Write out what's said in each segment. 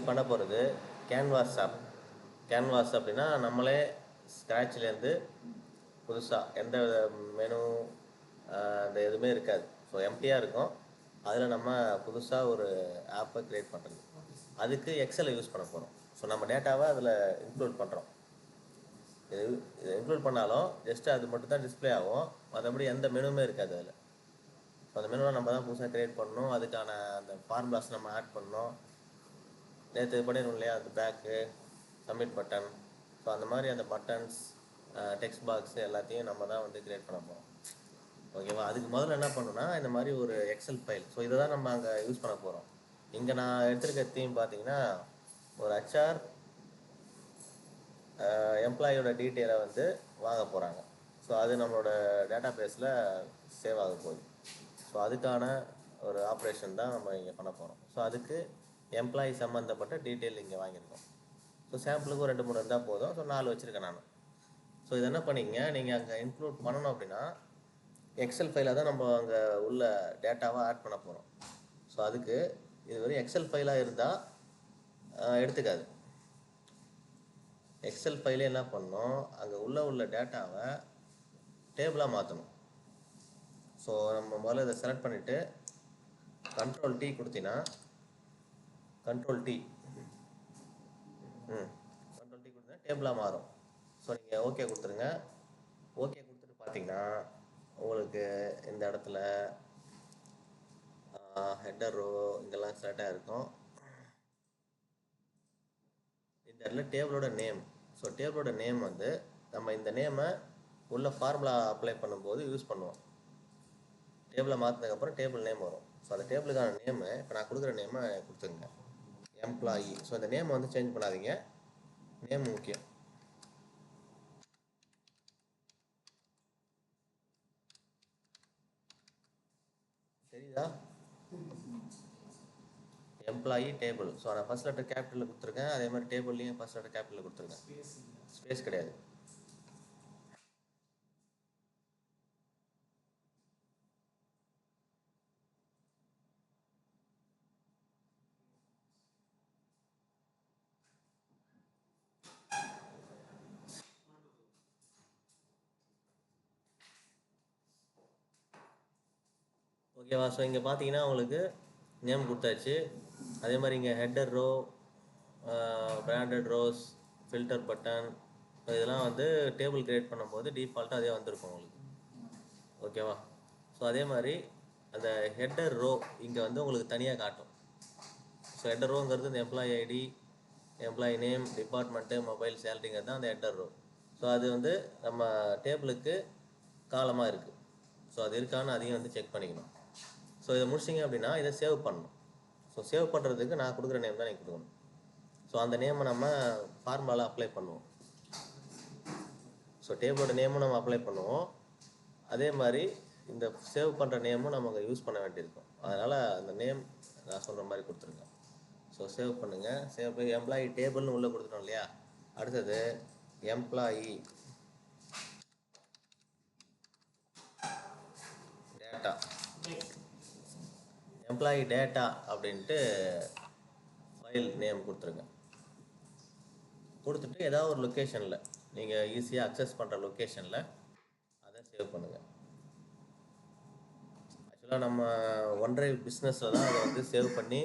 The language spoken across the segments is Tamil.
பண்ண போகிறது கேன்வாஸ் ஆப். கேன்வாஸ் அப்படின்னா நம்மளே ஸ்க்ராட்ச்லேருந்து புதுசாக எந்த மெனு அந்த எதுவுமே இருக்காது. ஸோ எம்டியாக இருக்கும். அதில் நம்ம புதுசாக ஒரு ஆப்பை க்ரியேட் பண்ணுறது. அதுக்கு எக்ஸலை யூஸ் பண்ண போகிறோம். ஸோ நம்ம டேட்டாவை அதில் இன்க்ளூட் பண்ணுறோம். இதை இன்க்ளூட் பண்ணாலும் ஜஸ்ட்டு அது மட்டும் தான் டிஸ்பிளே ஆகும். மற்றபடி எந்த மெனுவுமே இருக்காது அதில். ஸோ அந்த மெனுவை நம்ம தான் புதுசாக க்ரியேட் பண்ணணும். அதுக்கான அந்த ஃபார்முலாஸ் நம்ம ஆட் பண்ணணும். நேற்று பண்ணிடணும் இல்லையா, அந்த பேக்கு, சப்மிட் பட்டன். ஸோ அந்த மாதிரி அந்த பட்டன்ஸ், டெக்ஸ்ட் பாக்ஸு எல்லாத்தையும் நம்ம தான் வந்து க்ரியேட் பண்ண போகிறோம். ஓகேவா? அதுக்கு முதல்ல என்ன பண்ணணும்னா இந்த மாதிரி ஒரு எக்ஸல் ஃபைல். ஸோ இதை தான் நம்ம அங்கே யூஸ் பண்ண போகிறோம். இங்கே நான் எடுத்துருக்க தீம் பார்த்தீங்கன்னா ஒரு ஹெச்ஆர் எம்ப்ளாயியோட டீட்டெயிலை வந்து வாங்க போகிறாங்க. ஸோ அது நம்மளோட டேட்டா பேஸில் சேவ் ஆக போகுது. ஸோ அதுக்கான ஒரு ஆப்ரேஷன் தான் நம்ம இங்கே பண்ண போகிறோம். ஸோ அதுக்கு எம்ப்ளாயி சம்மந்தப்பட்ட டீட்டெயில் இங்கே வாங்கியிருக்கோம். ஸோ சாம்பிளுக்கு ஒரு 2-3 இருந்தால் போதும். ஸோ 4 வச்சுருக்கேன் நான். ஸோ இது என்ன பண்ணிங்க, நீங்கள் அங்கே இன்க்ளூட் பண்ணணும் அப்படின்னா எக்ஸல் ஃபைலாக தான் நம்ம அங்கே உள்ள டேட்டாவை ஆட் பண்ண போகிறோம். ஸோ அதுக்கு இது வெறும் எக்ஸல் ஃபைலாக இருந்தால் எடுத்துக்காது. எக்ஸல் ஃபைலே என்ன பண்ணணும், அங்கே உள்ள டேட்டாவை டேபிளாக மாற்றணும். ஸோ நம்ம முதல்ல இதை செலக்ட் பண்ணிவிட்டு கண்ட்ரோல் டி கொடுத்தீங்கன்னா கண்ட்ரோல் டி கொடுத்தீங்கன்னா டேபிளாக மாறும். ஸோ நீங்கள் ஓகே கொடுத்துருங்க. ஓகே கொடுத்துட்டு பார்த்தீங்கன்னா உங்களுக்கு இந்த இடத்துல ஹெட்டர் ரோ இங்கெல்லாம் செலக்ட் ஆகிருக்கும். இந்த இடத்துல டேபிளோட நேம். ஸோ டேபிளோட நேம் வந்து நம்ம இந்த நேமை உள்ள ஃபார்முலா அப்ளை பண்ணும்போது யூஸ் பண்ணுவோம். டேபிளை மாற்றினதுக்கப்புறம் டேபிள் நேம் வரும். ஸோ அந்த டேபிளுக்கான நேமு இப்போ நான் கொடுக்குற நேமை கொடுத்துருங்க, எம்ப்ளாயி. ஸோ இந்த நேமை வந்து சேஞ்ச் பண்ணாதீங்க, நேம் முக்கியம். தெரியுதா? Employee table. ஸோ நான் ஃபர்ஸ்ட் லெட்டர் கேபிட்டலில் கொடுத்துருக்கேன். அதே மாதிரி டேபிள்லையும் ஃபர்ஸ்ட் லெட்டர் கேபிட்டலில் கொடுத்துருக்கேன். ஸ்பேஸ் கிடையாது. ஓகேவா? ஸோ இங்கே பார்த்தீங்கன்னா உங்களுக்கு நேம் கொடுத்தாச்சு. அதே மாதிரி இங்கே header row, branded rows, filter button, இதெல்லாம் வந்து டேபிள் கிரியேட் பண்ணும்போது டிஃபால்ட்டாக அதே வந்திருக்கும் உங்களுக்கு. ஓகேவா? ஸோ அதே மாதிரி அந்த ஹெட்டர் ரோ இங்கே வந்து உங்களுக்கு தனியாக காட்டும். ஸோ ஹெட்டர் ரோங்கிறது இந்த employee ID, employee name, department, mobile, சேலரிங்கிறது தான் அந்த ஹெட்டர் ரோ. ஸோ அது வந்து நம்ம டேபிளுக்கு காலமாக இருக்குது. ஸோ அது இருக்கான்னு அதையும் வந்து செக் பண்ணிக்கணும். ஸோ இதை முடிச்சிங்க அப்படின்னா இதை சேவ் பண்ணணும். ஸோ சேவ் பண்ணுறதுக்கு நான் கொடுக்குற நேம் தான் நீங்கள் கொடுக்கணும். ஸோ அந்த நேமை நம்ம ஃபார்முலாவில் அப்ளை பண்ணுவோம். ஸோ டேபிளோட நேமும் நம்ம அப்ளை பண்ணுவோம். அதே மாதிரி இந்த சேவ் பண்ணுற நேமும் நம்ம அங்கே யூஸ் பண்ண வேண்டியிருக்கும். அதனால் அந்த நேம் நான் சொல்கிற மாதிரி கொடுத்துருங்க. ஸோ சேவ் பண்ணுங்கள். சேவ் பண்ணி எம்ப்ளாயி டேபிள்னு உள்ளே கொடுத்துட்டோம் இல்லையா? அடுத்தது எம்ப்ளாயி டேட்டா. எம்ப்ளாயி டேட்டா அப்படின்ட்டு ஃபைல் நேம் கொடுத்துருங்க. கொடுத்துட்டு ஏதாவது ஒரு லொக்கேஷனில் நீங்கள் ஈஸியாக அக்சஸ் பண்ணுற லொக்கேஷனில் அதை சேவ் பண்ணுங்கள். ஆக்சுவலாக நம்ம OneDrive பிஸ்னஸில் தான் அதை வந்து சேவ் பண்ணி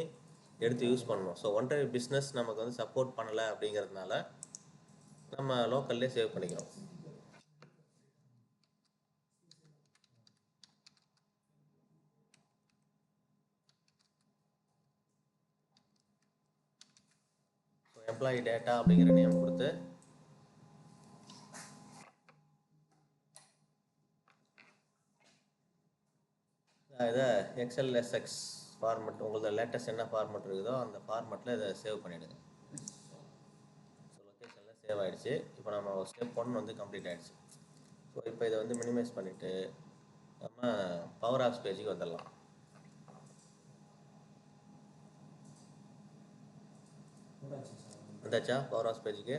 எடுத்து யூஸ் பண்ணணும். ஸோ OneDrive பிஸ்னஸ் நமக்கு வந்து சப்போர்ட் பண்ணலை அப்படிங்கிறதுனால நம்ம லோக்கல்லே சேவ் பண்ணிக்கிறோம். ஸோ எம்ப்ளாயி டேட்டா அப்படிங்கிற நேம் கொடுத்து இதை எக்ஸ்எல்எஸ்எக்ஸ் ஃபார்மெட், உங்களோட லேட்டஸ்ட் என்ன ஃபார்மெட் இருக்குதோ அந்த ஃபார்மெட்டில் இதை சேவ் பண்ணிவிடுங்க. ஸோ லொக்கேஷனில் சேவ் ஆகிடுச்சு. இப்போ நம்ம ஸ்டெப் 1 வந்து கம்ப்ளீட் ஆகிடுச்சு. ஸோ இப்போ இதை வந்து மினிமைஸ் பண்ணிவிட்டு நம்ம பவர் ஆப்ஸ் பேஜுக்கு வந்துடலாம். வந்தாச்சா பவர் ஆப்ஸ் பேஜுக்கு?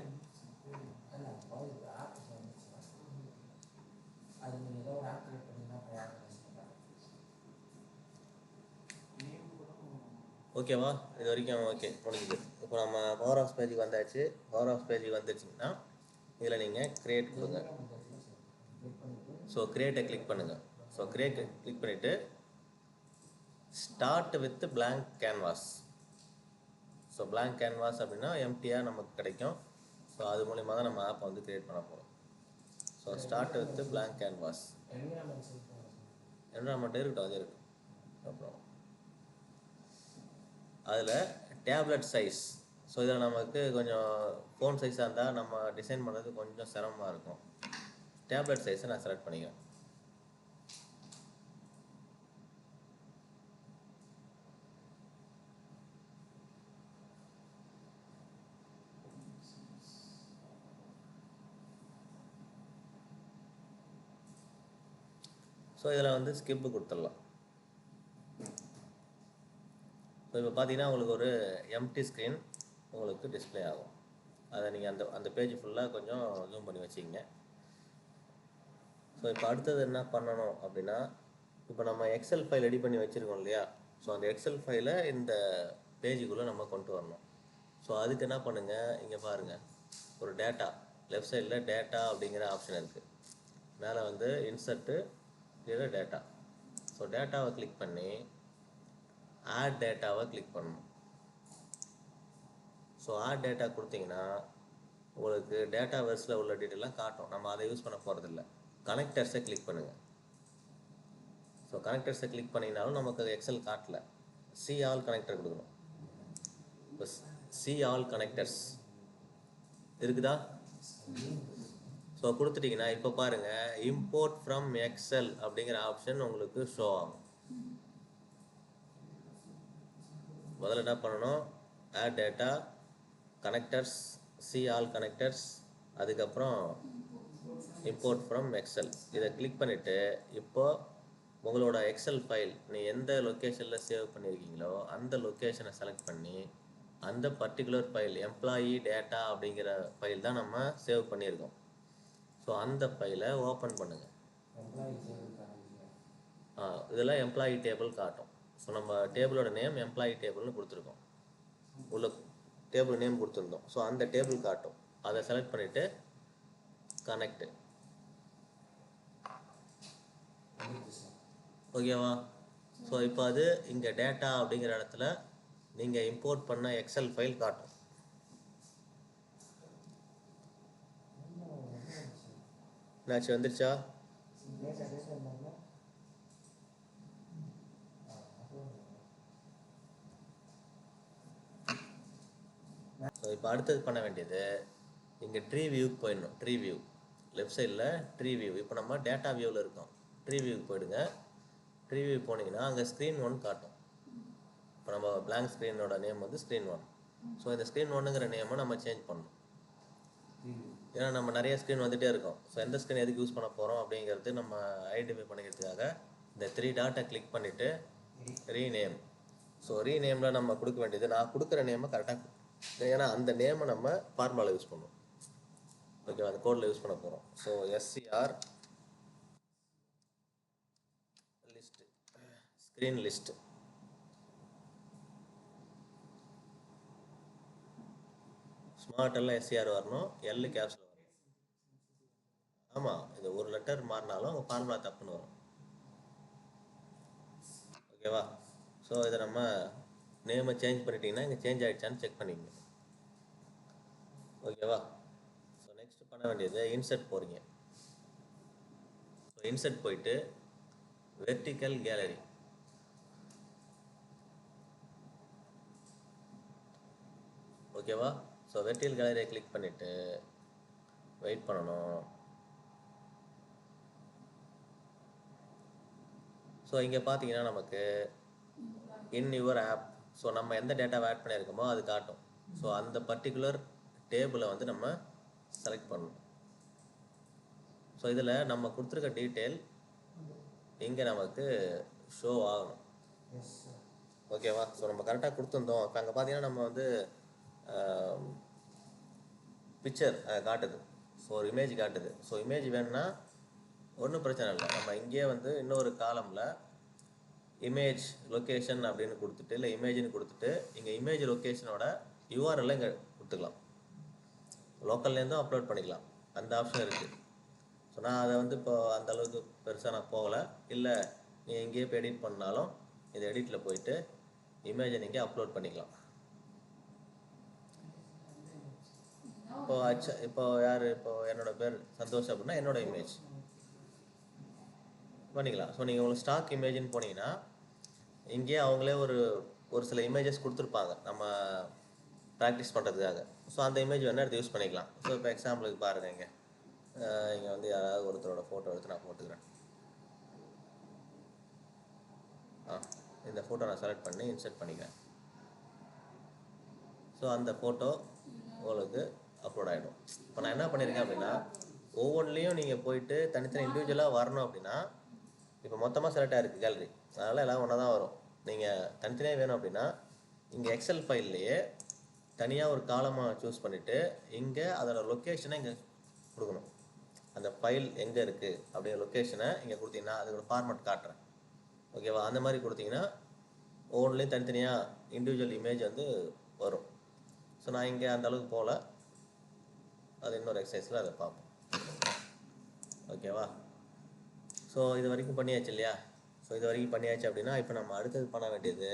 ஓகேவா? இது வரைக்கும் ஓகே முடிஞ்சுது. இப்போ நம்ம பவர் ஆஃப் பேஜுக்கு வந்தாச்சு. பவர் ஆஃப் பேஜுக்கு வந்துருச்சிங்கன்னா இதில் நீங்கள் க்ரியேட் கொடுங்க. ஸோ க்ரியேட்டை கிளிக் பண்ணுங்கள். ஸோ க்ரியேட்டை கிளிக் பண்ணிவிட்டு start with blank canvas. So blank canvas அப்படின்னா எம்டியாக நமக்கு கிடைக்கும். ஸோ அது மூலிமா தான் நம்ம ஆப்பை வந்து க்ரியேட் பண்ண போகிறோம். So start with blank canvas. Environment இருக்கட்டும், அது இருக்கும். அப்புறம் அதில் டேப்லெட் சைஸ். ஸோ இதில் நமக்கு கொஞ்சம் ஃபோன் சைஸாக இருந்தால் நம்ம டிசைன் பண்ணுறது கொஞ்சம் சிரமமாக இருக்கும். டேப்லெட் சைஸை நான் செலக்ட் பண்ணிக்கிறேன். ஸோ இதில் வந்து ஸ்கிப்பு கொடுத்துடலாம். ஸோ இப்போ பார்த்தீங்கன்னா உங்களுக்கு ஒரு எம்டி ஸ்க்ரீன் உங்களுக்கு டிஸ்பிளே ஆகும். அதை நீங்கள் அந்த பேஜ் ஃபுல்லாக கொஞ்சம் ஜூம் பண்ணி வச்சுக்கிங்க. ஸோ இப்போ அடுத்தது என்ன பண்ணணும் அப்படின்னா, இப்போ நம்ம எக்ஸல் ஃபைல் ரெடி பண்ணி வச்சுருக்கோம் இல்லையா? ஸோ அந்த எக்ஸல் ஃபைலை இந்த பேஜுக்குள்ளே நம்ம கொண்டு வரணும். ஸோ அதுக்கு என்ன பண்ணுங்கள், இங்கே பாருங்கள், ஒரு டேட்டா லெஃப்ட் சைடில் டேட்டா அப்படிங்கிற ஆப்ஷன் இருக்குது. மேலே வந்து இன்சர்ட்டு இதில் டேட்டா. ஸோ டேட்டாவை கிளிக் பண்ணி ஆட் டேட்டாவை கிளிக் பண்ணணும். ஸோ ஆட் டேட்டா கொடுத்தீங்கன்னா உங்களுக்கு டேட்டா வெர்ஸில் உள்ள டீட்டெயிலாம் காட்டும். நம்ம அதை யூஸ் பண்ண போகிறதில்ல. கனெக்டர்ஸை கிளிக் பண்ணுங்கள். ஸோ கனெக்டர்ஸை கிளிக் பண்ணிங்கனாலும் நமக்கு அது எக்ஸல் காட்டல. சி ஆல் கனெக்டர் கொடுக்கணும். இப்போ சி ஆல் கனெக்டர்ஸ் இருக்குதா? ஸோ கொடுத்துட்டிங்கன்னா இப்போ பாருங்கள், இம்போர்ட் ஃப்ரம் எக்ஸல் அப்படிங்கிற ஆப்ஷன் உங்களுக்கு ஷோ ஆகும். முதல்ல என்ன பண்ணணும், add data, connectors, see all connectors, அதுக்கப்புறம் இம்போர்ட் ஃப்ரம் எக்ஸல். இதை கிளிக் பண்ணிவிட்டு இப்போ உங்களோட எக்ஸல் ஃபைல் நீ எந்த லொக்கேஷனில் சேவ் பண்ணியிருக்கீங்களோ அந்த லொக்கேஷனை செலக்ட் பண்ணி அந்த பர்டிகுலர் ஃபைல் எம்ப்ளாயி டேட்டா அப்படிங்கிற ஃபைல் தான் நம்ம சேவ் பண்ணியிருக்கோம். ஸோ அந்த ஃபைலை ஓப்பன் பண்ணுங்கள். இதெல்லாம் எம்ப்ளாயி டேபிள் காட்டும். ஸோ நம்ம டேபிளோட நேம் எம்ப்ளாயி டேபிள்னு கொடுத்துருக்கோம். உள்ள டேபிள் நேம் கொடுத்துருந்தோம். ஸோ அந்த டேபிள் காட்டும். அதை செலக்ட் பண்ணிவிட்டு கனெக்ட். ஓகேவா? ஸோ இப்போ அது இங்கே டேட்டா அப்படிங்கிற இடத்துல நீங்கள் இம்போர்ட் பண்ண எக்ஸல் ஃபைல் காட்டும். என்னாச்சு, வந்துருச்சா? ஸோ இப்போ அடுத்தது பண்ண வேண்டியது, இங்கே ட்ரீ வியூக்கு போயிடணும். ட்ரீ வியூ லெஃப்ட் சைடில் ட்ரீ வியூ. இப்போ நம்ம டேட்டா வியூவில் இருக்கோம். ட்ரீ வியூக்கு போயிடுங்க. ட்ரீ வியூ போனீங்கன்னா அங்கே ஸ்க்ரீன் 1 காட்டும். இப்போ நம்ம பிளாங்க் ஸ்க்ரீனோட நேம் வந்து ஸ்க்ரீன் 1. ஸோ இந்த ஸ்க்ரீன் 1ங்கிற நேமை நம்ம சேஞ்ச் பண்ணணும். ஏன்னா நம்ம நிறைய ஸ்க்ரீன் வந்துகிட்டே இருக்கோம். ஸோ எந்த ஸ்க்ரீன் எதுக்கு யூஸ் பண்ண போகிறோம் அப்படிங்கிறது நம்ம ஐடென்டிஃபை பண்ணிக்கிறதுக்காக இந்த 3 டாட்டை கிளிக் பண்ணிவிட்டு ரீநேம். ஸோ ரீநேமில் நம்ம கொடுக்க வேண்டியது, நான் கொடுக்குற நேமை கரெக்டாக, ஏன்னா அந்த நேமை நம்ம ஃபார்முலாவில் யூஸ் பண்ணுவோம். ஓகேவா? அந்த கோடில் யூஸ் பண்ண போகிறோம். So SCR list, screen list. ஸ்மார்ட்டெல்லாம் SCR வரணும், எல் கேப்ஸில் வரணும். ஆமாம், இது ஒரு லெட்டர் மாறினாலும் உங்கள் ஃபார்முலா தப்புன்னு வரும். ஓகேவா? ஸோ இதை நம்ம நேமை சேஞ்ச் பண்ணிட்டீங்கன்னா இங்கே சேஞ்ச் ஆகிடுச்சான்னு செக் பண்ணிக்கணும். ஓகேவா? ஸோ நெக்ஸ்ட் பண்ண வேண்டியது இன்சர்ட் போகிறீங்க. ஸோ இன்சர்ட் போயிட்டு வெர்டிக்கல் கேலரி. ஓகேவா? ஸோ வெர்டிக்கல் கேலரியை கிளிக் பண்ணிவிட்டு வெயிட் பண்ணணும். ஸோ இங்கே பார்த்தீங்கன்னா நமக்கு இன் யுவர் ஆப், ஸோ நம்ம எந்த டேட்டாவை ஆட் பண்ணியிருக்கோமோ அது காட்டும். ஸோ அந்த பர்டிகுலர் டேபிளை வந்து நம்ம செலக்ட் பண்ணணும். ஸோ இதில் நம்ம கொடுத்துருக்க டீட்டெயில் இங்கே நமக்கு ஷோ ஆகணும். ஓகேவா? ஸோ நம்ம கரெக்டாக கொடுத்துருந்தோம். இப்போ அங்கே பார்த்தீங்கன்னா நம்ம வந்து பிக்சர் காட்டுது. ஸோ ஒரு இமேஜ் காட்டுது. ஸோ இமேஜ் வேணும்னா ஒன்றும் பிரச்சனை இல்லை. நம்ம இங்கேயே வந்து இன்னொரு காலமில் இமேஜ் லொக்கேஷன் அப்படின்னு கொடுத்துட்டு, இல்லை இமேஜ்னு கொடுத்துட்டு, இங்கே இமேஜ் லொக்கேஷனோட யூஆர்எல்ல இங்கே கொடுத்துக்கலாம், லோக்கல்லேருந்தும் அப்லோட் பண்ணிக்கலாம், அந்த ஆப்ஷன் இருக்குது. ஸோ நான் அதை வந்து இப்போ அந்தளவுக்கு பெருசாக நான் போகலை. இல்லை நீ எங்கேயே இப்போ எடிட் பண்ணாலும் இது எடிட்டில் போயிட்டு இமேஜை நீங்கள் அப்லோட் பண்ணிக்கலாம். இப்போ யார், இப்போ என்னோட பேர் சந்தோஷ் அப்படின்னா என்னோட இமேஜ் பண்ணிக்கலாம். ஸோ நீங்கள் உங்களுக்கு ஸ்டாக் இமேஜ்னு போனீங்கன்னா இங்கேயே அவங்களே ஒரு சில இமேஜஸ் கொடுத்துருப்பாங்க நம்ம ப்ராக்டிஸ் பண்ணுறதுக்காக. ஸோ அந்த இமேஜ் வேணால் எடுத்து யூஸ் பண்ணிக்கலாம். ஸோ இப்போ எக்ஸாம்பிளுக்கு பாருங்கள், இங்கே வந்து யாராவது ஒருத்தரோட ஃபோட்டோ எடுத்து நான் போட்டுக்கிறேன். இந்த ஃபோட்டோ நான் செலக்ட் பண்ணி இன்சர்ட் பண்ணிக்கிறேன். ஸோ அந்த ஃபோட்டோ உங்களுக்கு அப்லோட் ஆகிடும். இப்போ நான் என்ன பண்ணியிருக்கேன் அப்படின்னா, ஒவ்வொன்றிலையும் நீங்கள் போயிட்டு தனித்தனி இண்டிவிஜுவலாக வரணும் அப்படின்னா, இப்போ மொத்தமாக செலக்ட் ஆகிருக்கு கேலரி, அதனால் எல்லாம் ஒன்றா தான் வரும். நீங்கள் தனித்தனியாக வேணும் அப்படின்னா இங்கே எக்ஸல் ஃபைல்லையே தனியாக ஒரு காலமாக சூஸ் பண்ணிவிட்டு இங்கே அதோட லொக்கேஷனை இங்கே கொடுக்கணும். அந்த ஃபைல் எங்கே இருக்குது அப்படிங்கிற லொக்கேஷனை இங்கே கொடுத்தீங்கன்னா அதுக்கு ஒரு ஃபார்மேட் காட்டுறேன், ஓகேவா? அந்த மாதிரி கொடுத்தீங்கன்னா ஒவ்வொன்றிலையும் தனித்தனியாக இண்டிவிஜுவல் இமேஜ் வந்து வரும். ஸோ நான் இங்கே அந்த அளவுக்கு போகல, அது இன்னொரு எக்ஸசைஸில் அதை பார்ப்போம், ஓகேவா? ஸோ இது வரைக்கும் பண்ணியாச்சு இல்லையா? ஸோ இது வரைக்கும் பண்ணியாச்சு அப்படின்னா இப்போ நம்ம அடுத்தது பண்ண வேண்டியது,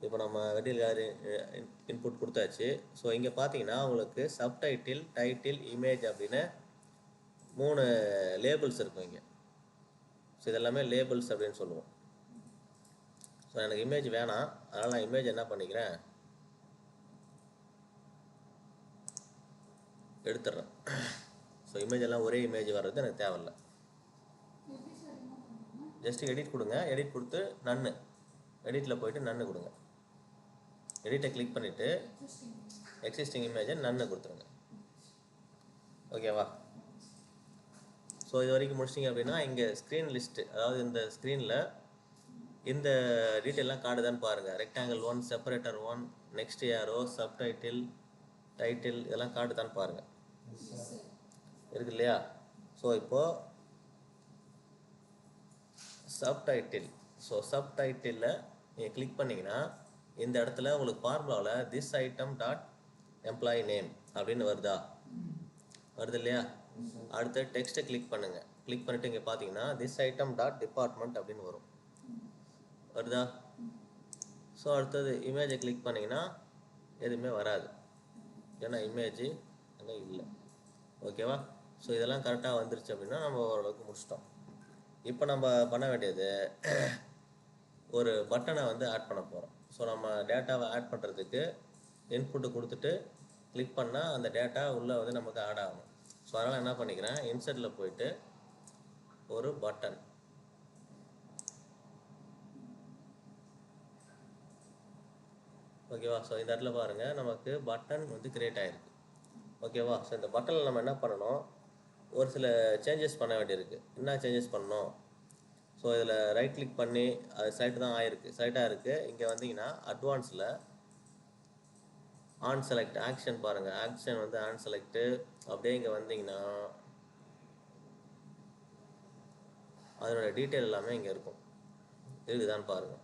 இப்போ நம்ம வெட்டில் கேலரி இன்புட் கொடுத்தாச்சு. ஸோ இங்கே பார்த்தீங்கன்னா உங்களுக்கு சப்டைட்டில், டைட்டில், இமேஜ் அப்படின்னு 3 லேபிள்ஸ் இருக்கும் இங்கே. ஸோ இதெல்லாமே லேபிள்ஸ் அப்படின்னு சொல்லுவோம். ஸோ எனக்கு இமேஜ் வேணாம், அதனால் நான் இமேஜ் என்ன பண்ணிக்கிறேன், எடுத்துடுறேன். ஸோ இமேஜ் எல்லாம் ஒரே இமேஜ் வர்றது எனக்கு தேவையில்லை. ஜஸ்ட்டு எடிட் கொடுங்க, எடிட் கொடுத்து நன்னு, எடிட்டில் போயிட்டு நன்னு கொடுங்க. எடிட்டை கிளிக் பண்ணிவிட்டு எக்ஸிஸ்டிங் இமேஜை நன்னு கொடுத்துருங்க, ஓகேவா? ஸோ இது வரைக்கும் முடிச்சிட்டிங்க அப்படின்னா இங்கே ஸ்க்ரீன் லிஸ்ட்டு, அதாவது இந்த ஸ்க்ரீனில் இந்த டீட்டெயிலாம் காட்டுதான்னு பாருங்கள். Rectangle 1, separator 1, next arrow, subtitle, title இதெல்லாம் காட்டுதான்னு பாருங்கள், இருக்கு இல்லையா? ஸோ இப்போது சப்டைட்டில், ஸோ சப்டைட்டிலில் நீங்கள் கிளிக் பண்ணிங்கன்னா இந்த இடத்துல உங்களுக்கு ஃபார்முலாவில் this item dot employee name அப்படின்னு வருது இல்லையா? அடுத்து டெக்ஸ்ட்டை கிளிக் பண்ணுங்கள். கிளிக் பண்ணிவிட்டு இங்கே பார்த்தீங்கன்னா திஸ் ஐட்டம் டாட் டிபார்ட்மெண்ட் அப்படின்னு வருதா? ஸோ அடுத்தது இமேஜை கிளிக் பண்ணிங்கன்னா எதுவுமே வராது, ஏன்னா இமேஜ் அங்கே இல்லை, ஓகேவா? ஸோ இதெல்லாம் கரெக்டாக வந்துருச்சு அப்படின்னா நம்ம ஓரளவுக்கு முடிச்சிட்டோம். இப்போ நம்ம பண்ண வேண்டியது ஒரு பட்டனை வந்து ஆட் பண்ண போகிறோம். ஸோ நம்ம டேட்டாவை ஆட் பண்ணுறதுக்கு இன்புட்டு கொடுத்துட்டு கிளிக் பண்ணால் அந்த டேட்டா உள்ளே வந்து நமக்கு ஆட் ஆகணும். ஸோ அதனால் என்ன பண்ணிக்கிறேன், இன்சர்ட்டில் போயிட்டு ஒரு பட்டன், ஓகேவா? ஸோ இந்த இடத்துல பாருங்கள் நமக்கு பட்டன் வந்து கிரியேட் ஆகிருக்கு, ஓகேவா? ஸோ இந்த பட்டனில் நம்ம என்ன பண்ணணும், ஒரு சில சேஞ்சஸ் பண்ண வேண்டியிருக்கு. என்ன சேஞ்சஸ் பண்ணணும், ஸோ இதில் ரைட் கிளிக் பண்ணி அது செலக்ட் தான் ஆகிருக்கு, செலக்டாக இருக்குது. இங்கே வந்தீங்கன்னா அட்வான்ஸில் ஆன் செலக்ட் ஆக்ஷன் பாருங்கள், ஆக்ஷன் வந்து ஆன் செலக்ட்டு. அப்படியே இங்கே வந்தீங்கன்னா அதனோட டீட்டெயில் எல்லாமே இங்கே இருக்கும், இருக்குதான்னு பாருங்கள்,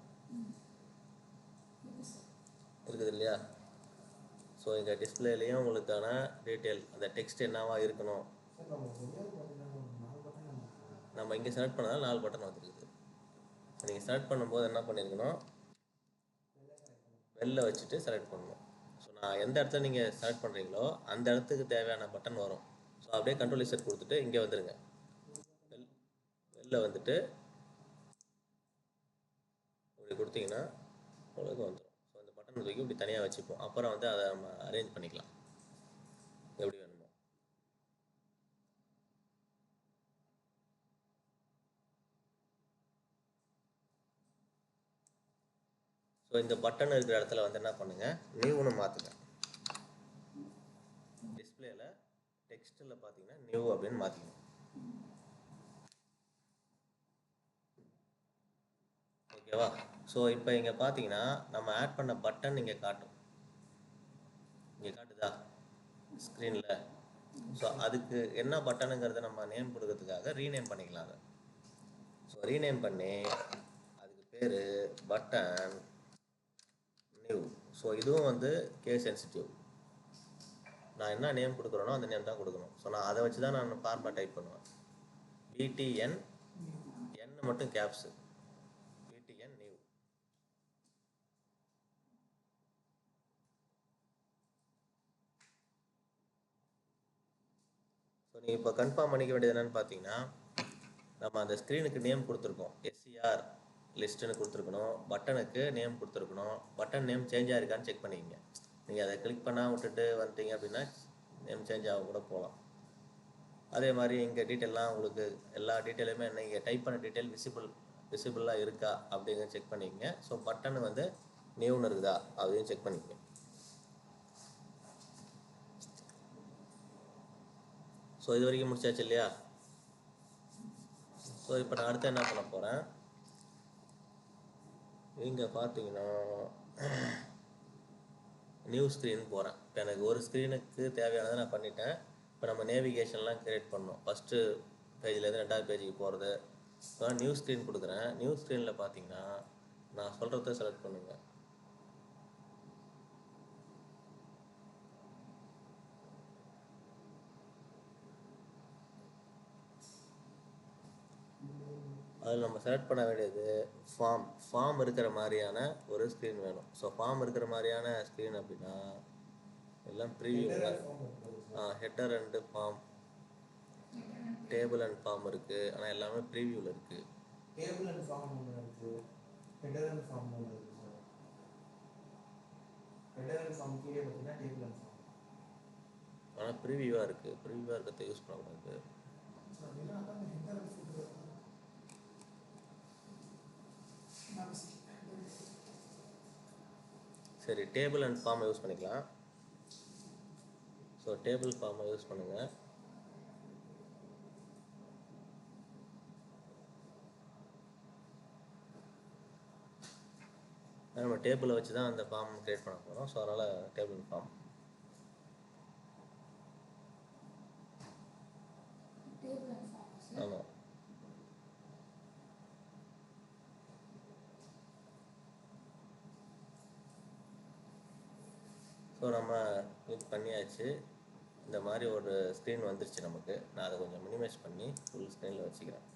இருக்குது இல்லையா? ஸோ இங்கே டிஸ்பிளேலையும் உங்களுக்கான டீட்டெயில், அந்த டெக்ஸ்ட் என்னவா இருக்கணும், நம்ம இங்கே செலக்ட் பண்ணதால் 4 பட்டன் வந்துருக்குது. நீங்கள் செலக்ட் பண்ணும்போது என்ன பண்ணியிருக்கணும், வெளில வச்சுட்டு செலக்ட் பண்ணணும். ஸோ நான் எந்த இடத்துல நீங்கள் செலக்ட் பண்ணுறீங்களோ அந்த இடத்துக்கு தேவையான பட்டன் வரும். ஸோ அப்படியே கண்ட்ரோல் இசட் கொடுத்துட்டு இங்கே வந்துடுங்க, வெளில வந்துட்டு இப்படி கொடுத்தீங்கன்னா உங்களுக்கு வந்துடும். ஸோ அந்த பட்டன் தூக்கி இப்படி தனியாக வச்சுப்போம், அப்புறம் வந்து அதை நம்ம அரேஞ்ச் பண்ணிக்கலாம் எப்படி வேணுமோ. ஸோ இந்த பட்டன் இருக்கிற இடத்துல வந்து என்ன பண்ணுங்கள், நியூன்னு மாற்றுங்க. டிஸ்பிளேல டெக்ஸ்ட்டில் பார்த்தீங்கன்னா நியூ அப்படின்னு மாற்றிக்கணும், ஓகேவா? ஸோ இப்போ இங்கே பார்த்தீங்கன்னா நம்ம ஆட் பண்ண பட்டன் இங்கே காட்டும், இங்கே காட்டுதா ஸ்க்ரீனில்? ஸோ அதுக்கு என்ன பட்டனுங்கிறத நம்ம நேம் கொடுக்கறதுக்காக ரீநேம் பண்ணிக்கலாம் அதை. ஸோ ரீநேம் பண்ணி அதுக்கு பேர் பட்டன் நியூ. ஸோ இதுவும் வந்து கேஸ் சென்சிட்டிவ். நான் என்ன நேம் கொடுக்குறேனோ அந்த நேம் தான் கொடுக்கணும். ஸோ நான் அதை வச்சு தான் நான் ஃபார்முலா டைப் பண்ணுவேன். BTN N மட்டும் கேப்ஸு, BTN நியூ. ஸோ நீங்கள் இப்போ கன்ஃபார்ம் பண்ணிக்க வேண்டியது என்னென்னு பார்த்தீங்கன்னா, நம்ம அந்த ஸ்க்ரீனுக்கு நேம் கொடுத்துருக்கோம். SCR லிஸ்ட்டுன்னு கொடுத்துருக்கணும். பட்டனுக்கு நேம் கொடுத்துருக்கணும். பட்டன் நேம் சேஞ்ச் ஆகிருக்கான்னு செக் பண்ணிக்கங்க. நீங்கள் அதை கிளிக் பண்ணால் விட்டுட்டு வந்துட்டீங்க அப்படின்னா நேம் சேஞ்ச் ஆக கூட போகலாம். அதே மாதிரி இங்கே டீட்டெயிலாம் உங்களுக்கு எல்லா டீட்டெயிலுமே நீங்கள் டைப் பண்ண டீட்டெயில் விசிபிளாக இருக்கா அப்படிங்கிற செக் பண்ணிக்கங்க. ஸோ பட்டன் வந்து நியூன்னு இருக்குதா அதையும் செக் பண்ணிக்கங்க. ஸோ இது வரைக்கும் முடிச்சாச்சு இல்லையா? ஸோ இப்போ நான் அடுத்து என்ன பண்ண போகிறேன், இங்கே பார்த்தீங்கன்னா நியூ ஸ்க்ரீன் போகிறேன். இப்போ எனக்கு ஒரு ஸ்க்ரீனுக்கு தேவையானதை நான் பண்ணிட்டேன். இப்போ நம்ம நேவிகேஷன்லாம் க்ரியேட் பண்ணோம். ஃபஸ்ட்டு பேஜ்லேருந்து 2வது பேஜுக்கு போகிறது. இப்போ நியூ ஸ்க்ரீன் கொடுக்குறேன். நியூ ஸ்க்ரீனில் பார்த்தீங்கன்னா நான் சொல்கிறத செலக்ட் பண்ணுங்கள். அதில் நம்ம செலக்ட் பண்ண வேண்டியது ஃபார்ம் இருக்கிற மாதிரியான ஒரு ஸ்க்ரீன் வேணும். ஸோ ஃபார்ம் இருக்கிற மாதிரியான ஸ்க்ரீன் அப்படின்னா எல்லாம் ப்ரீவியூவில் header and form, table and form இருக்குது. ஆனால் எல்லாமே ப்ரீவியூவில் இருக்குது. டேபிள் அண்ட் ஃபார்ம் ஒன்று இருக்குது, ஹெட்டர் அண்ட் ஃபார்ம் ஒன்று இருக்குது சார். ஹெட்டர் அண்ட் ஃபார்ம் கீழே பார்த்தீங்கன்னா டேபிள் அண்ட் ஃபார்ம். ஆனால் ப்ரீவியூவாக இருக்குது. ப்ரீவியூவாக இருக்கிறத யூஸ் பண்ணக்கூடாது. சரி, டேபிள் அண்ட் ஃபார்மை யூஸ் பண்ணிக்கலாம். ஸோ டேபிள் ஃபார்மை யூஸ் பண்ணுங்கள். நம்ம டேபிளை வச்சு தான் அந்த ஃபார்ம் க்ரியேட் பண்ண போகிறோம். ஸோ அதனால் டேபிள் ஃபார்ம். ஆமாம். ஸோ நம்ம கிளிக் பண்ணியாச்சு. இந்த மாதிரி ஒரு ஸ்க்ரீன் வந்துருச்சு நமக்கு. நான் அதை கொஞ்சம் மினிமைஸ் பண்ணி ஃபுல் ஸ்க்ரீனில் வச்சுக்கிறேன்.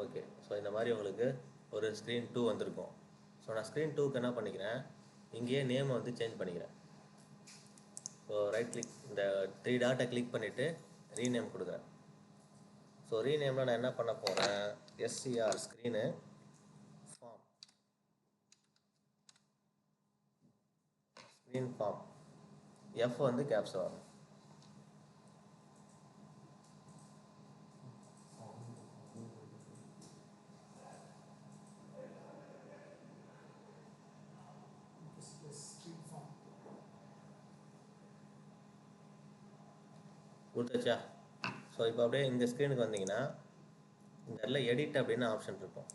ஓகே. ஸோ இந்த மாதிரி உங்களுக்கு ஒரு ஸ்க்ரீன் 2 வந்திருக்கும். ஸோ நான் ஸ்க்ரீன் 2க்கு என்ன பண்ணிக்கிறேன், இங்கேயே நேமை வந்து சேஞ்ச் பண்ணிக்கிறேன். ஸோ ரைட் கிளிக், இந்த 3 டாட்டை கிளிக் பண்ணிவிட்டு ரீநேம் கொடுக்குறேன். ஸோ ரீநேமில் நான் என்ன பண்ண போகிறேன், SCR screen form, screen form, F வந்து கேப்ஸ் வரும். கொடுத்தாச்சா? ஸோ இப்போ அப்படியே இந்த ஸ்க்ரீனுக்கு வந்தீங்கன்னா இந்த இடத்துல எடிட் அப்படின்னு ஆப்ஷன் இருக்கும்.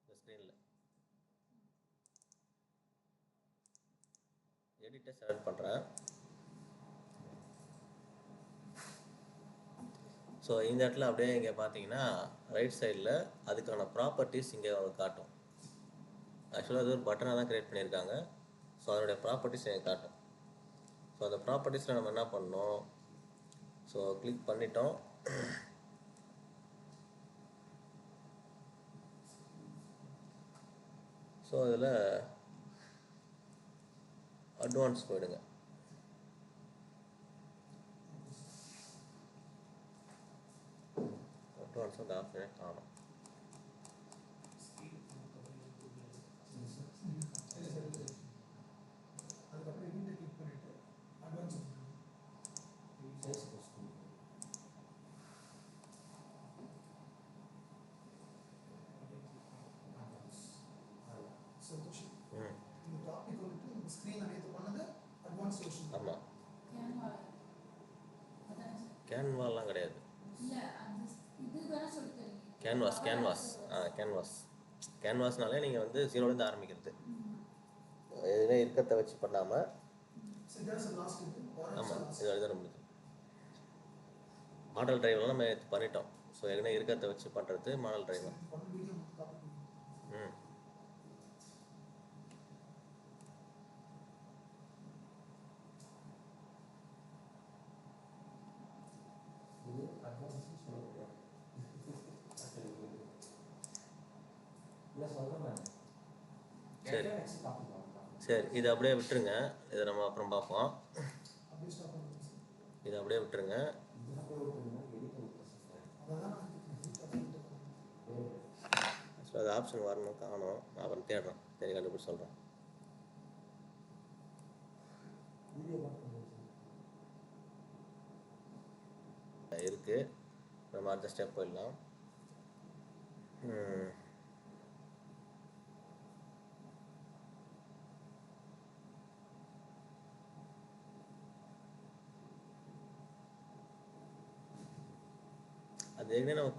இந்த ஸ்க்ரீனில் எடிட்டை செலக்ட் பண்ணுறேன். ஸோ இந்த இடத்துல அப்படியே இங்கே பார்த்தீங்கன்னா ரைட் சைடில் அதுக்கான ப்ராப்பர்ட்டிஸ் இங்கே காட்டும். ஆக்சுவலாக அது ஒரு பட்டனாக தான் க்ரியேட் பண்ணியிருக்காங்க. ஸோ அதனுடைய ப்ராப்பர்ட்டிஸ் இங்கே காட்டும். ஸோ அந்த ப்ராப்பர்ட்டிஸில் நம்ம என்ன பண்ணோம், ஸோ கிளிக் பண்ணிட்டோம். ஸோ அதில் அட்வான்ஸ் போயிடுங்க. அட்வான்ஸ் வந்து ஆப்ஷனே காணும். ஆமாம், கேன்வாலாம் கிடையாது, கேன்வாஸ்னாலே நீங்கள் வந்து 0லேருந்து ஆரம்பிக்கிறது, எதுவுமே இருக்கிறத வச்சு பண்ணாமல். ஆமாம், இது வரைக்கும் முடிஞ்சு. மாடல் டிரைவெலாம் நம்ம பண்ணிட்டோம். ஸோ ஏற்கனவே இருக்கிறத வச்சு பண்ணுறது மாடல் டிரைவர். ஒன் வீடியோ மட்டும் பார்த்துக்கோங்க. ம் இது அட்வான்ஸ் சொல்ல முடியாது. இல்லை சொல்கிறேன். சரி நெக்ஸ்ட் பார்த்துக்கலாம். சரி, இதை அப்படியே விட்டுருங்க. இதை நம்ம அப்புறம் பார்ப்போம். அப்படியே ஸ்டாப் பண்ணுங்க சார். இதை அப்படியே விட்டுருங்க. இதெல்லாம் போய் விட்டுருந்தா எடிட் விட்டு சார். அதான் நான் கேட்குறேன். ஸோ அது ஆப்ஷன் வரணும், காணும். நான் அப்புறம் தேடுறேன், சரி கண்டுபிடிச்சு சொல்கிறேன். வீடியோ பார்த்து இருக்குது, நம்ம அடுத்த ஸ்டெப் போயிடலாம். அது ஏற்கனவே நம்ம